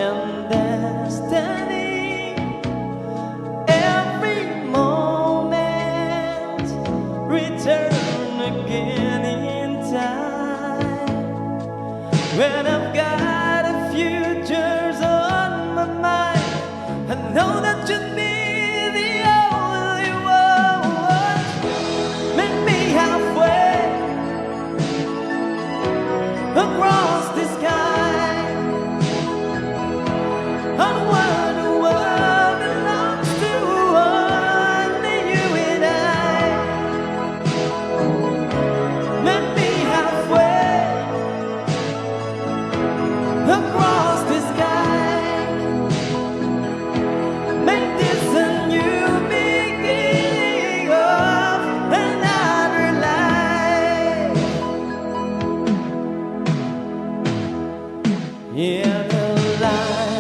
and destiny. Every moment return again in time. When I've got a futures on my mind, I know that you'd be the only one. Meet me halfway across the sky. Onward, the world belongs to only you and I. Meet me halfway across the sky. Make this a new beginning of another life. In a life